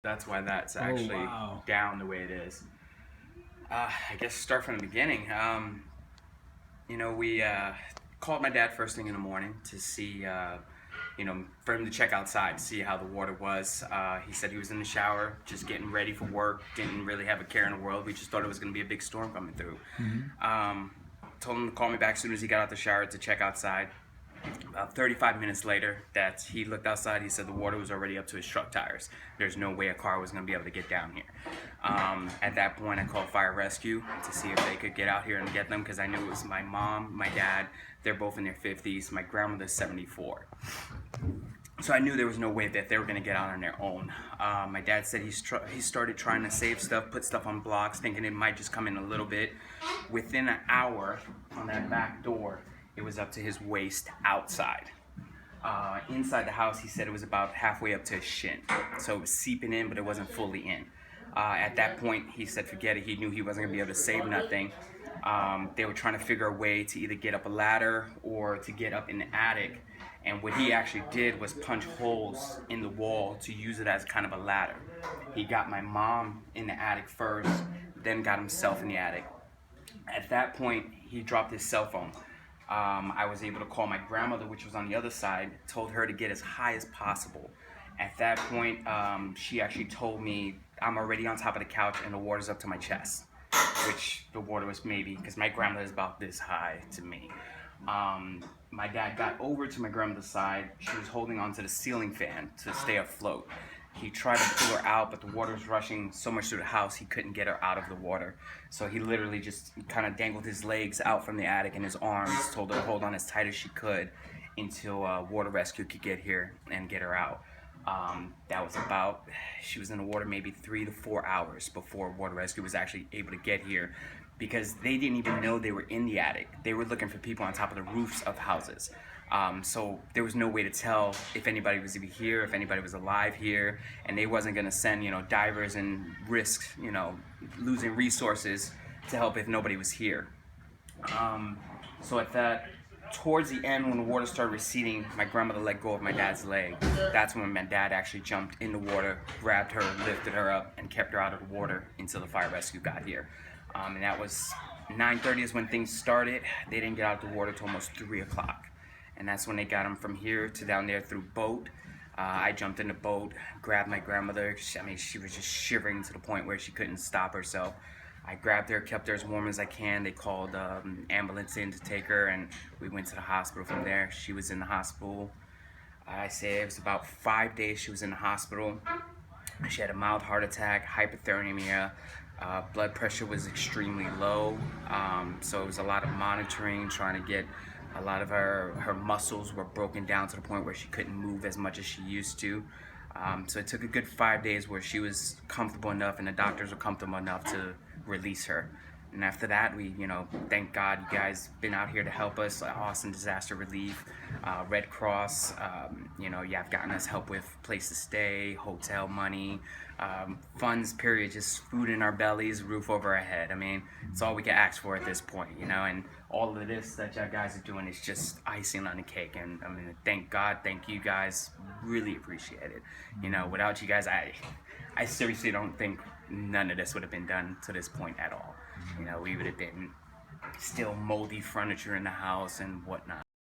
That's why that's Oh, actually wow. down the way it is. I guess start from the beginning. We called my dad first thing in the morning to see, for him to check outside, to see how the water was. He said he was in the shower, just getting ready for work, didn't really have a care in the world. We just thought it was going to be a big storm coming through. Hmm. Um, Told him to call me back as soon as he got out the shower to check outside. About 35 minutes later, that he looked outside, he said the water was already up to his truck tires. There's no way a car was going to be able to get down here. At that point, I called fire rescue to see if they could get out here and get them, because I knew it was my mom, my dad. They're both in their 50s. My grandmother's 74. So I knew there was no way that they were going to get out on their own. My dad said he started trying to save stuff, put stuff on blocks, thinking it might just come in a little bit. Within an hour, on that back door, it was up to his waist outside. Inside the house, he said it was about halfway up to his shin. So it was seeping in, but it wasn't fully in. At that point, he said forget it. He knew he wasn't going to be able to save nothing. They were trying to figure a way to either get up a ladder or to get up in the attic. And what he actually did was punch holes in the wall to use it as kind of a ladder. He got my mom in the attic first, then got himself in the attic. At that point, he dropped his cell phone. I was able to call my grandmother, which was on the other side, told her to get as high as possible. At that point, she actually told me I'm already on top of the couch and the water's up to my chest, which the water was maybe, because my grandmother is about this high to me. My dad got over to my grandmother's side. She was holding onto the ceiling fan to stay afloat. He tried to pull her out, but the water was rushing so much through the house he couldn't get her out of the water. So he literally just kind of dangled his legs out from the attic and his arms, told her to hold on as tight as she could until water rescue could get here and get her out. That was about, she was in the water maybe 3 to 4 hours before water rescue was actually able to get here, because they didn't even know they were in the attic. They were looking for people on top of the roofs of houses. So there was no way to tell if anybody was even here, if anybody was alive here, and they wasn't gonna send, divers and risk, losing resources to help if nobody was here. So at that, towards the end, when the water started receding, my grandmother let go of my dad's leg. That's when my dad actually jumped in the water, grabbed her, lifted her up, and kept her out of the water until the fire rescue got here. And that was 9:30 is when things started. They didn't get out of the water till almost 3 o'clock. And that's when they got him from here to down there through boat. I jumped in the boat, grabbed my grandmother. She was just shivering to the point where she couldn't stop herself. I grabbed her, kept her as warm as I can. They called ambulance in to take her, and we went to the hospital from there. She was in the hospital. I say it was about 5 days she was in the hospital. She had a mild heart attack, hypothermia. Blood pressure was extremely low, so it was a lot of monitoring, trying to get a lot of her muscles were broken down to the point where she couldn't move as much as she used to. So it took a good 5 days where she was comfortable enough and the doctors were comfortable enough to release her. And after that, we, thank God you guys been out here to help us. Austin Disaster Relief, Red Cross, you have gotten us help with place to stay, hotel money, funds, period, just food in our bellies, roof over our head. It's all we can ask for at this point, and all of this that you guys are doing is just icing on the cake. And thank God, thank you guys, really appreciate it. Without you guys, I seriously don't think none of this would have been done to this point at all. We would have been still moldy furniture in the house and whatnot.